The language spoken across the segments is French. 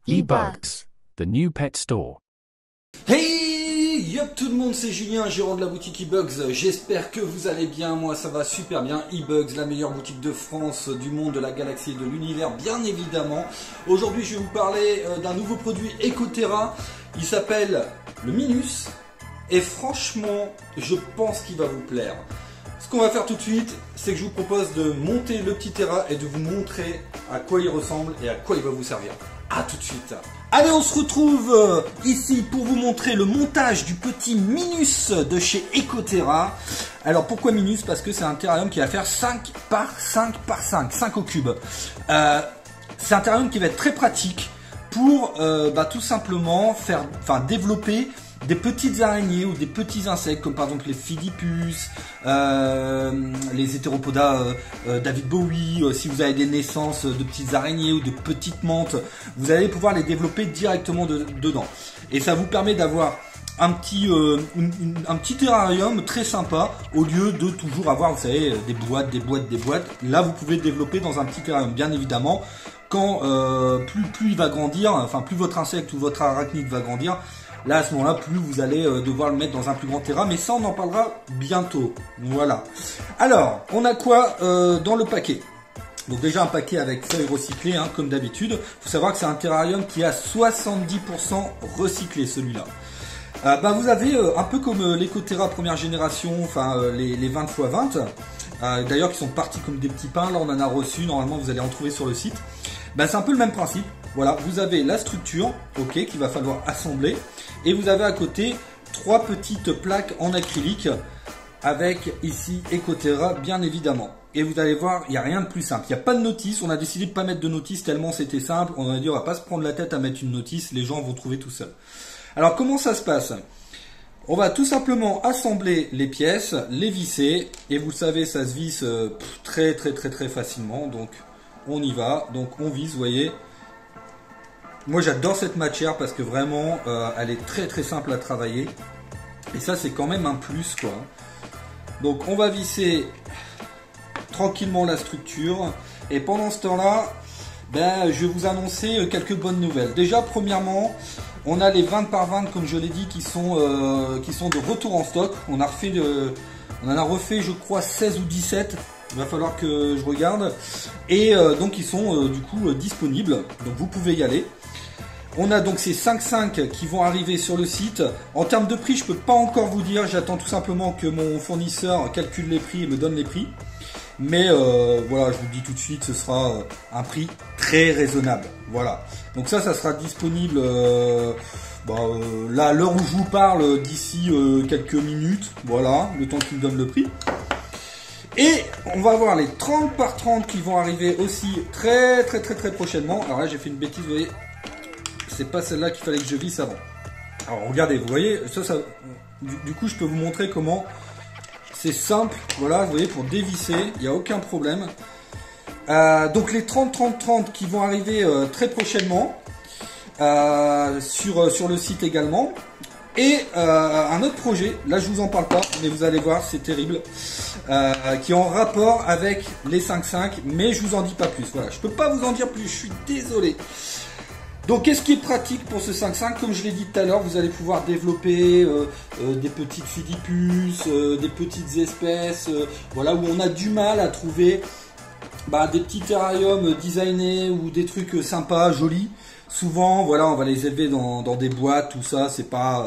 eBugs, the new pet store. Hey, yup tout le monde, c'est Julien, gérant de la boutique eBugs. J'espère que vous allez bien, moi ça va super bien. eBugs, la meilleure boutique de France, du monde, de la galaxie et de l'univers, bien évidemment. Aujourd'hui je vais vous parler d'un nouveau produit Ecoterra. Il s'appelle le Minus. Et franchement, je pense qu'il va vous plaire. Ce qu'on va faire tout de suite, c'est que je vous propose de monter le petit Terra et de vous montrer à quoi il ressemble et à quoi il va vous servir. A tout de suite. Allez, on se retrouve ici pour vous montrer le montage du petit Minus de chez Ecoterra. Alors pourquoi Minus? Parce que c'est un terrarium qui va faire 5 par 5 par 5, 5 au cube. C'est un terrarium qui va être très pratique pour tout simplement développer des petites araignées ou des petits insectes comme par exemple les Phidipus, les Hétéropoda David Bowie. Si vous avez des naissances de petites araignées ou de petites menthes, vous allez pouvoir les développer directement dedans. Et ça vous permet d'avoir un petit terrarium très sympa au lieu de toujours avoir, vous savez, des boîtes. Là vous pouvez développer dans un petit terrarium, bien évidemment. Quand plus il va grandir, enfin plus votre insecte ou votre arachnide va grandir, là à ce moment-là, plus vous allez devoir le mettre dans un plus grand terrain, mais ça on en parlera bientôt. Voilà. Alors, on a quoi dans le paquet? Donc déjà un paquet avec feuilles recyclées, hein, comme d'habitude. Il faut savoir que c'est un terrarium qui a 70% recyclé, celui-là. Vous avez un peu comme l'Ecoterra première génération, enfin les 20 x 20. D'ailleurs qui sont partis comme des petits pains. Là on en a reçu, normalement vous allez en trouver sur le site. C'est un peu le même principe. Voilà, vous avez la structure, ok, qu'il va falloir assembler. Et vous avez à côté 3 petites plaques en acrylique avec ici Ecoterra, bien évidemment. Et vous allez voir, il n'y a rien de plus simple. Il n'y a pas de notice. On a décidé de ne pas mettre de notice tellement c'était simple. On a dit on va pas se prendre la tête à mettre une notice. Les gens vont trouver tout seuls. Alors comment ça se passe? On va tout simplement assembler les pièces, les visser. Et vous le savez, ça se visse très facilement. Donc on y va. Donc on vise, vous voyez. Moi j'adore cette matière parce que vraiment elle est très simple à travailler. Et ça c'est quand même un plus quoi. Donc on va visser tranquillement la structure. Et pendant ce temps là, je vais vous annoncer quelques bonnes nouvelles. Déjà premièrement, on a les 20 par 20 comme je l'ai dit qui sont de retour en stock. On en a refait je crois 16 ou 17. Il va falloir que je regarde. Et donc ils sont du coup disponibles. Donc vous pouvez y aller. On a donc ces 5,5 qui vont arriver sur le site. En termes de prix, je ne peux pas encore vous dire. J'attends tout simplement que mon fournisseur calcule les prix et me donne les prix. Mais voilà, je vous le dis tout de suite, ce sera un prix très raisonnable. Voilà. Donc ça sera disponible là à l'heure où je vous parle d'ici quelques minutes. Voilà, le temps qu'il me donne le prix. Et on va avoir les 30 par 30 qui vont arriver aussi très prochainement. Alors là, j'ai fait une bêtise, vous voyez. C'est pas celle-là qu'il fallait que je visse avant. Alors regardez, vous voyez, du coup je peux vous montrer comment c'est simple. Voilà, vous voyez, pour dévisser, il n'y a aucun problème. Donc les 30-30-30 qui vont arriver très prochainement sur le site également. Et un autre projet, là je vous en parle pas, mais vous allez voir, c'est terrible, qui est en rapport avec les 5.5, mais je vous en dis pas plus. Voilà, je peux pas vous en dire plus, je suis désolé. Donc qu'est-ce qui est pratique pour ce 5.5? Comme je l'ai dit tout à l'heure, vous allez pouvoir développer des petites Phidipus, des petites espèces, voilà, où on a du mal à trouver des petits terrariums designés ou des trucs sympas, jolis. Souvent, voilà, on va les élever dans des boîtes, tout ça, c'est pas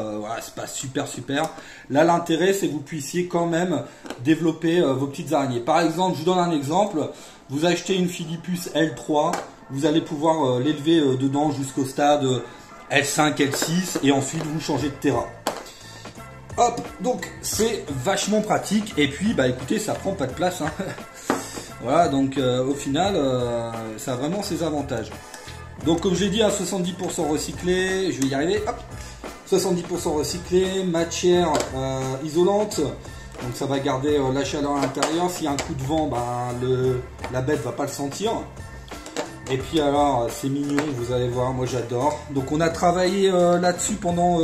super. Là, l'intérêt, c'est que vous puissiez quand même développer vos petites araignées. Par exemple, je vous donne un exemple. Vous achetez une Phidipus L3, vous allez pouvoir l'élever dedans jusqu'au stade L5, L6, et ensuite vous changez de terrain. Hop, donc c'est vachement pratique. Et puis, écoutez, ça prend pas de place. Hein. Voilà, donc au final, ça a vraiment ses avantages. Donc comme j'ai dit, à 70% recyclé, je vais y arriver, hop, 70% recyclé, matière isolante, donc ça va garder la chaleur à l'intérieur. S'il y a un coup de vent, la bête va pas le sentir. Et puis alors, c'est mignon, vous allez voir, moi j'adore. Donc on a travaillé là-dessus pendant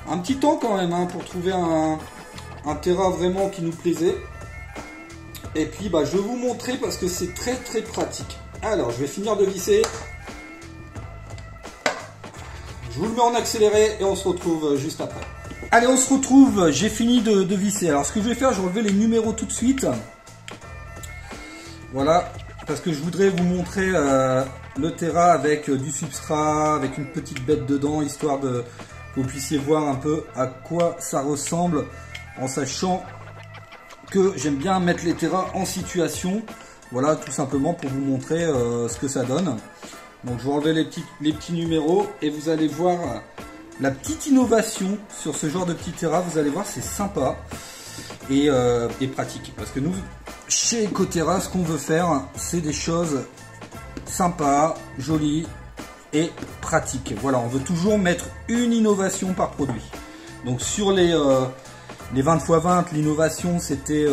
un petit temps quand même, hein, pour trouver un terrain vraiment qui nous plaisait. Et puis je vais vous montrer parce que c'est très pratique. Alors je vais finir de visser. Je vous le mets en accéléré et on se retrouve juste après. Allez, on se retrouve, j'ai fini de visser. Alors ce que je vais faire, je vais enlever les numéros tout de suite. Voilà, parce que je voudrais vous montrer le Terra avec du substrat, avec une petite bête dedans, histoire que vous puissiez voir un peu à quoi ça ressemble, en sachant que j'aime bien mettre les Terra en situation. Voilà, tout simplement pour vous montrer ce que ça donne. Donc je vais enlever les petits numéros et vous allez voir la petite innovation sur ce genre de petit Terra. Vous allez voir, c'est sympa et pratique. Parce que nous, chez Ecoterra, ce qu'on veut faire, c'est des choses sympas, jolies et pratiques. Voilà, on veut toujours mettre une innovation par produit. Donc sur les 20 x 20, l'innovation c'était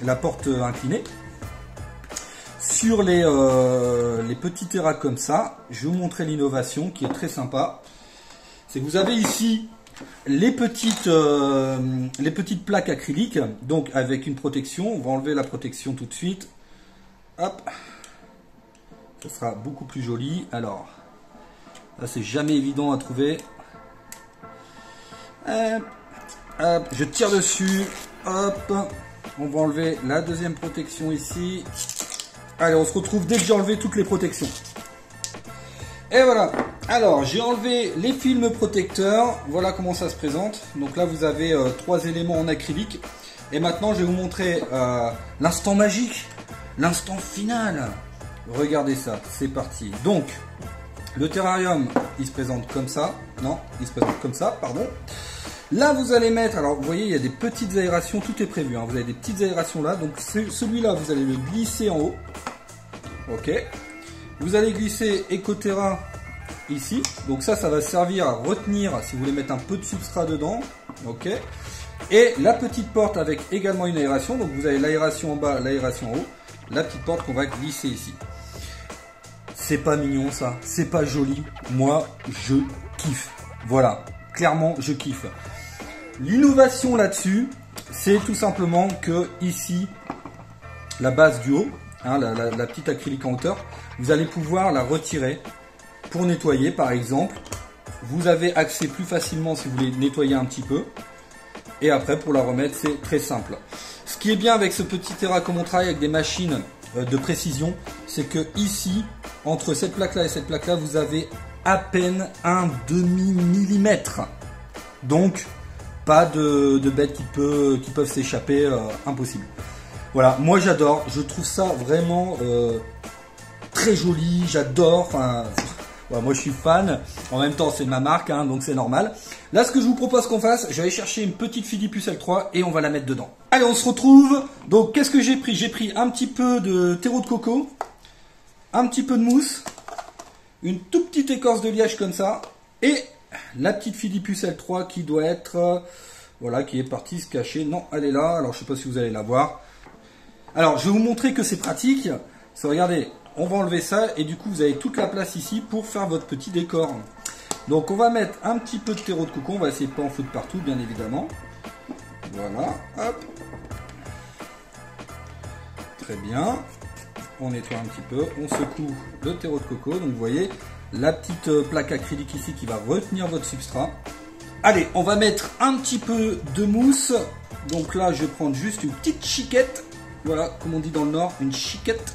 la porte inclinée. Sur les petits Terra comme ça, je vais vous montrer l'innovation qui est très sympa. C'est que vous avez ici les petites plaques acryliques, donc avec une protection. On va enlever la protection tout de suite. Hop, ça sera beaucoup plus joli. Alors, là c'est jamais évident à trouver. Hop, je tire dessus. Hop, on va enlever la deuxième protection ici. Allez, on se retrouve dès que j'ai enlevé toutes les protections. Et voilà. Alors, j'ai enlevé les films protecteurs. Voilà comment ça se présente. Donc là, vous avez 3 éléments en acrylique. Et maintenant, je vais vous montrer l'instant magique. L'instant final. Regardez ça. C'est parti. Donc, le terrarium, il se présente comme ça. Non, il se présente comme ça, pardon. Là, vous allez mettre, alors vous voyez, il y a des petites aérations, tout est prévu, hein. Vous avez des petites aérations là, donc celui-là, vous allez le glisser en haut. Ok. Vous allez glisser Ecoterra ici, donc ça va servir à retenir si vous voulez mettre un peu de substrat dedans. Ok. Et la petite porte avec également une aération, donc vous avez l'aération en bas, l'aération en haut, la petite porte qu'on va glisser ici. C'est pas mignon ça, c'est pas joli, moi je kiffe. Voilà, clairement je kiffe. L'innovation là-dessus, c'est tout simplement que ici, la base du haut, hein, la petite acrylique en hauteur, vous allez pouvoir la retirer pour nettoyer par exemple. Vous avez accès plus facilement si vous voulez nettoyer un petit peu. Et après pour la remettre, c'est très simple. Ce qui est bien avec ce petit Terra, comme on travaille avec des machines de précision, c'est que ici, entre cette plaque-là et cette plaque-là, vous avez à peine un demi-millimètre. Donc, pas de bêtes qui peuvent s'échapper, impossible. Voilà, moi j'adore, je trouve ça vraiment très joli, j'adore, enfin, ouais, moi je suis fan, en même temps c'est ma marque, hein, donc c'est normal. Là ce que je vous propose qu'on fasse, je vais aller chercher une petite Philippus L3 et on va la mettre dedans. Allez, on se retrouve, donc qu'est-ce que j'ai pris? J'ai pris un petit peu de terreau de coco, un petit peu de mousse, une toute petite écorce de liège comme ça, et la petite Philippus L3 qui doit être, voilà, qui est partie se cacher. Non, elle est là. Alors, je sais pas si vous allez la voir. Alors, je vais vous montrer que c'est pratique. Regardez, on va enlever ça et du coup, vous avez toute la place ici pour faire votre petit décor. Donc, on va mettre un petit peu de terreau de coco. On va essayer de pas en foutre partout, bien évidemment. Voilà, hop. Très bien. On nettoie un petit peu. On secoue le terreau de coco. Donc, vous voyez, la petite plaque acrylique ici qui va retenir votre substrat. Allez, on va mettre un petit peu de mousse. Donc là, je vais prendre juste une petite chiquette. Voilà, comme on dit dans le Nord, une chiquette.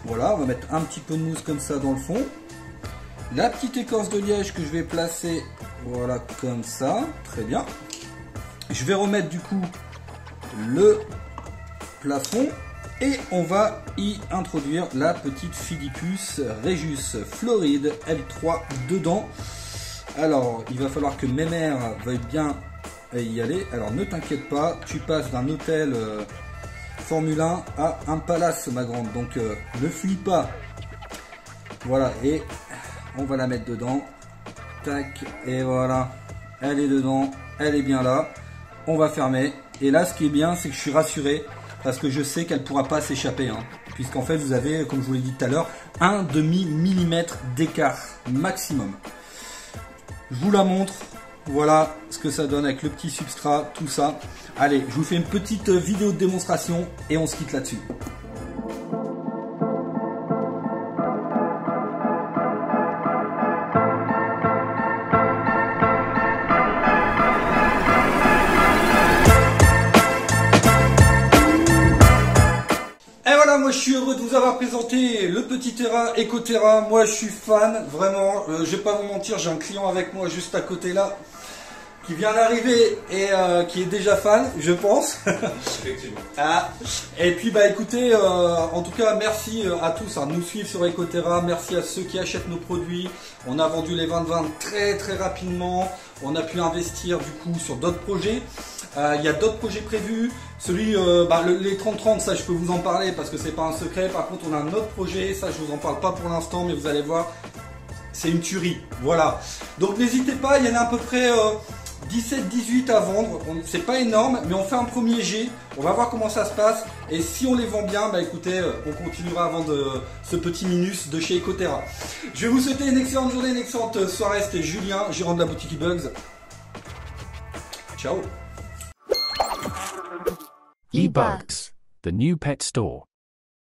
Voilà, on va mettre un petit peu de mousse comme ça dans le fond. La petite écorce de liège que je vais placer, voilà, comme ça. Très bien. Je vais remettre du coup le plafond. Et on va y introduire la petite Philippus Regius Floride L3 dedans. Alors, il va falloir que mes mères veuillent bien y aller. Alors, ne t'inquiète pas, tu passes d'un hôtel Formule 1 à un palace, ma grande. Donc, ne fuis pas. Voilà, et on va la mettre dedans. Tac, et voilà. Elle est dedans, elle est bien là. On va fermer. Et là, ce qui est bien, c'est que je suis rassuré. Parce que je sais qu'elle ne pourra pas s'échapper, hein, puisqu'en fait vous avez, comme je vous l'ai dit tout à l'heure, un demi-millimètre d'écart maximum. Je vous la montre, voilà ce que ça donne avec le petit substrat, tout ça. Allez, je vous fais une petite vidéo de démonstration et on se quitte là-dessus. moi je suis heureux de vous avoir présenté le petit terrain Ecoterra. Moi je suis fan, vraiment, je vais pas vous mentir, j'ai un client avec moi juste à côté là, qui vient d'arriver et qui est déjà fan, je pense. Effectivement. Ah. Et puis bah écoutez, en tout cas merci à tous de nous suivre sur Ecoterra, merci à ceux qui achètent nos produits. On a vendu les 20-20 très très rapidement, on a pu investir du coup sur d'autres projets. Il y a d'autres projets prévus, celui, les 30-30, ça je peux vous en parler parce que c'est pas un secret. Par contre on a un autre projet, ça je vous en parle pas pour l'instant, mais vous allez voir, c'est une tuerie, voilà. Donc n'hésitez pas, il y en a à peu près 17-18 à vendre, c'est pas énorme, mais on fait un premier jet, on va voir comment ça se passe, et si on les vend bien, bah écoutez, on continuera à vendre ce petit minus de chez Ecoterra. Je vais vous souhaiter une excellente journée, une excellente soirée, c'était Julien, gérant de la boutique eBugs. Ciao. eBugs, the new pet store.